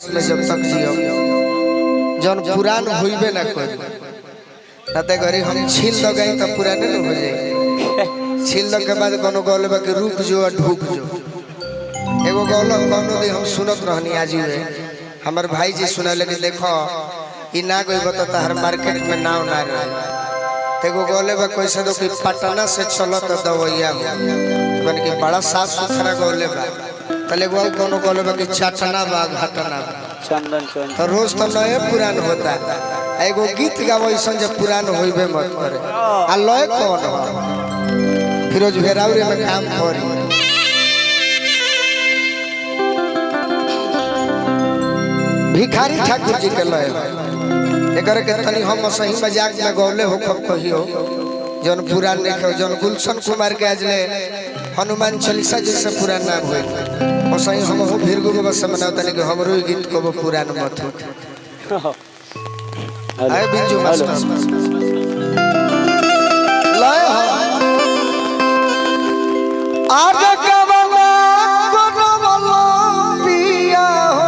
में जब तक जियो जन पुरान होइबे ना कोई ताते घरी हम छील लगाई त पुराने न हो जाए। छील लग के बाद कोनो गौलबा के रुक जो और ढुक जो एगो गौल कोनो दे हम सुनत रहनी आज हुए हमर भाई जी सुनाले कि देखो ई ना कोई बता हर मार्केट में नाव ना रहे तेगो गौलबा कैसे दो कि पटना से चलत दवैया बन के बड़ा साफ सुथरा गौलबा तले गो कोनो गौलबा के चटना बा घटना चंदन चंदन तो रोज तो नए पुरान होता एगो गीत गावो ऐसन जब पुरान होइबे मत करे आ लय कौन हो फिरोज भेरावरे में काम करी भिखारी ठाकुर जी के लय एकर के तनी हम सही मजाक में गौले हो खब कहियो जन पुरान देखे जन गुलशन कुमार के आजले हनुमान चालीसा जैसे पुरान ना होए और सही हम हो भीरगु बाबा से मनाओ तनी कि हमरो गीत को वो पुरान मत हो आए बिंजू मास्टर लय आज कवला कोनवला पिया हो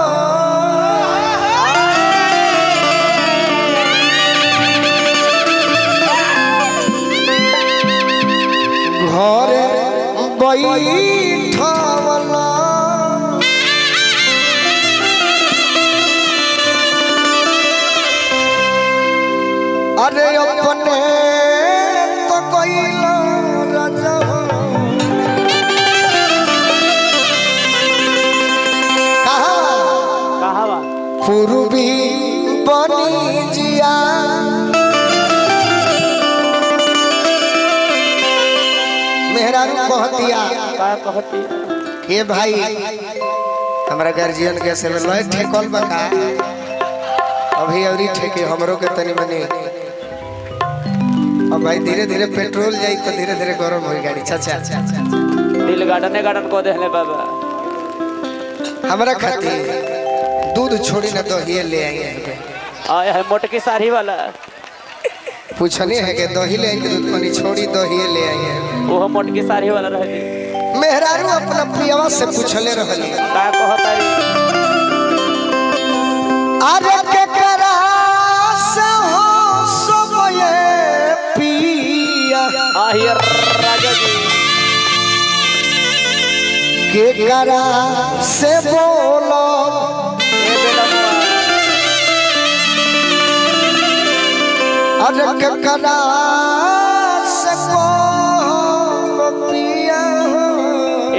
घरे बैठवला अरे अपने तो कोइला राजा कहावा पूर्वी बनी जिया मेहरारू कहतिया का कहती हे भाई हमरा गार्जियन के से लय ठेकल बका अभी औरी ठेके हमरो के तनी मनी अब भाई धीरे धीरे पेट्रोल जाई तो धीरे धीरे गरम होई गाड़ी चाचा दिल गार्डन को देहले बाबा हमरा खातिर दूध छोड़ी ना दही ले आए आए है मोटकी साड़ी वाला पूछनी है कि दही ले आए दूध पानी छोड़ी दही ले आए वो मोटकी साड़ी वाला रहली मेहरारू अपना पियावा से पूछले रहली का कहतारी अरे के करा से हो सब ये पिया आहिर राजा जी के करा से बोलो ए बेलमुआ अरे के करा से को पिया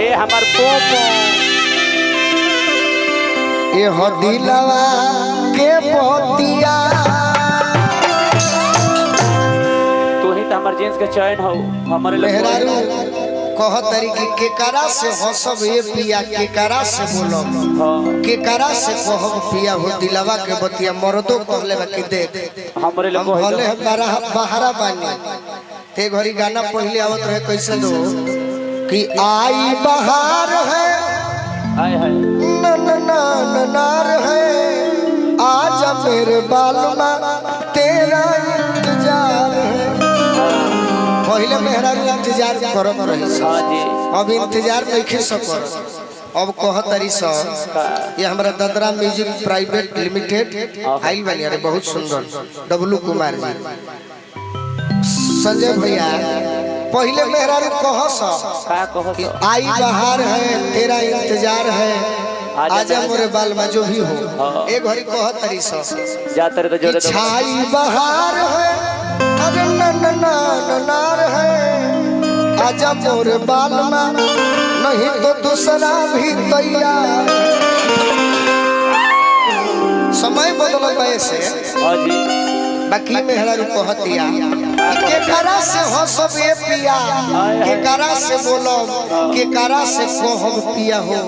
ए हमार पोपो ये हो दिलवा के पोतिया तू ही तो हमार जेंस के चैन हो हमारे मेहरारू कह तरीके के करा से हो सब ये पिया के करा से बोलो के करा से कह पिया हो दिलवा के बतिया मर्दो कहले बा कि देख हमारे हम भले बहरा बानी ते घरी गाना पहले आवत रहे कैसे दो कि आई बहार है आए है नार है आजा मेरे बालमा तेरा इंतजार है पहले मेहरारू इंतजार करत रही हां जी अब इंतजार नहीं कर सकर अब कहतरी स ये हमरा ददरा म्यूजिक प्राइवेट लिमिटेड आइल बनी अरे बहुत सुंदर डब्लू कुमार जी संजय भैया पहले मेहरारू कहस का कहत आई बहार है तेरा इंतजार है आजा मोरे बाल में जो भी हो एक घड़ी कहतरी स जातर तो जोरे छाई बहार है अरे नार है आजा मोरे बाल में नहीं तो दूसरा भी तैयार समय बदल वैसे हां जी बाकी मेहरारू कहतिया के करा से हो सब ये पिया के करा से बोलो के करा से कहब पिया हो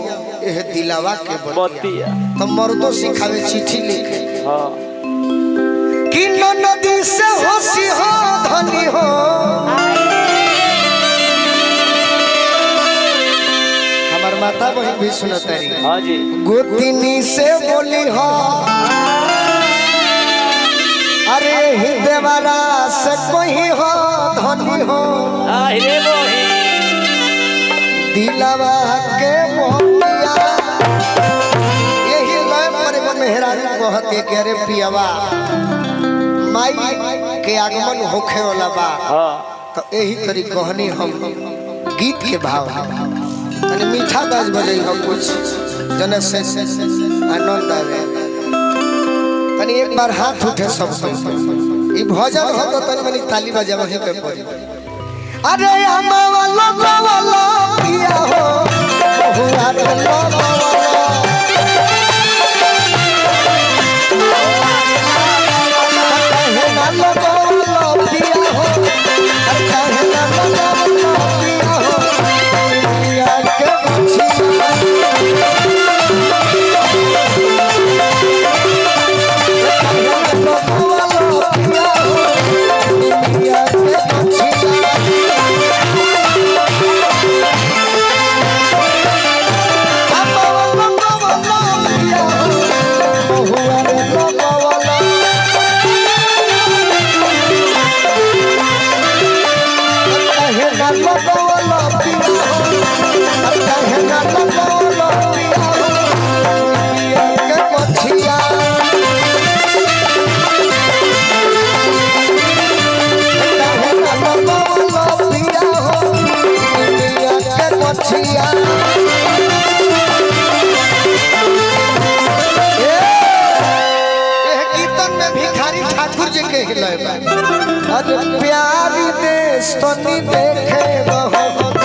एह दिलावा के बतिया तो मर्दों सिखावे चिट्ठी लिखे हां कि नदी से होशी हो धनी हो हमार माता बहन भी सुनतारी हां जी गोतिनी से बोली हो अरे हिंदेवाला से कोई हो धनी हो आहिरे बोही दिलवा के मोतिया यही लय पर मेहरारू कहते कि अरे पियावा माई के आगमन होखे वाला बा हाँ तो यही तरी कहनी हम गीत के भाव तनी मीठा बाज बजे हम कुछ जन से आनंद आवे तनी एक बार हाथ उठे सब ई भजन हो तो तनी मनी ताली बजा वहीं पे पड़ी अरे अम्मा वाला पिया हो बहुआ रे वाला अरे प्यारी देश तो नहीं देखे बहुत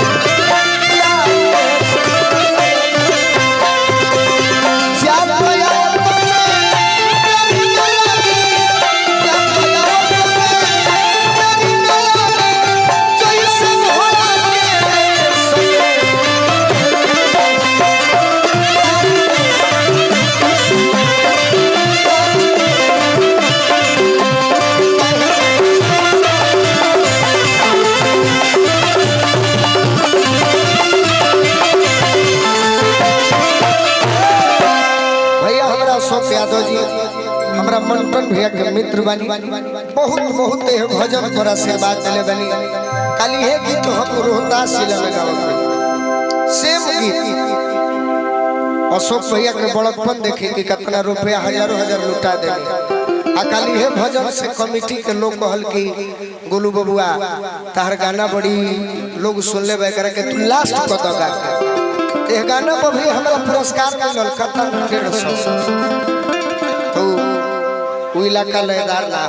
यादव जी हमरा मंटन भैया के मित्र बानी बहुत बहुत भजन पर आशीर्वाद दिले बानी काली है गीत हम रोहतास जिला में गावत रही सेम गीत अशोक भैया के बड़प्पन देखे कि कितना रुपया हजारों हजार लुटा देले आ काली है भजन से कमेटी के लोग कहल कि गोलू बबुआ तार गाना बड़ी लोग सुन ले करे के तू लास्ट कत गा के ए गाना पर भी हमरा पुरस्कार मिलल कतना 150 वो इलाका लयदार ना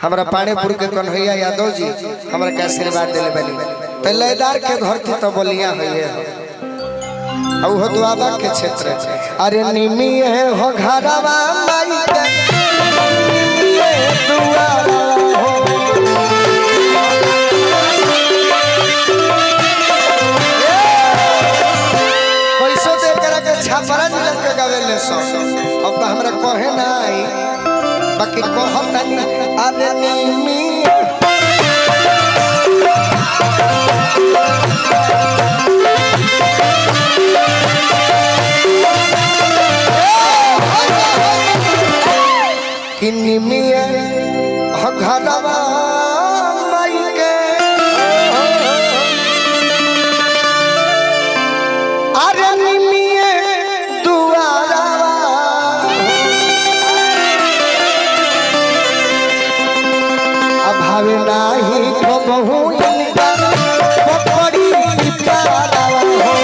हमरा पानीपुर के कन्हैया यादव जी हमरा के आशीर्वाद दिले बनी तो लयदार के धरती तो बलिया है औ हो दुआबा के क्षेत्र अरे निमी है हो घरवा माई के दुआरा हो पैसो दे करा के छापरा जिला के गावेले सो अब तो हमरा कहे ना आई बाकी कहतानी अरे निमी कि निमी घरवा माई के अरे निमी दुआरा अभावे नाही कबहू इनका पकड़ी प्यारा हो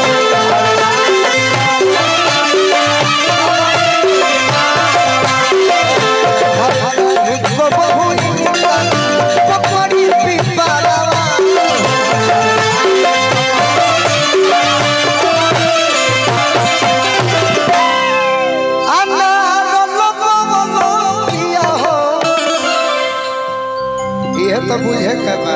कबहू इनका पकड़ी प्यारा तो बुझे के बा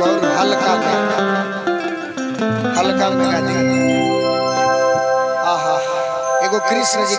और हल्का में गा दी। आहा एगो कृष्ण जी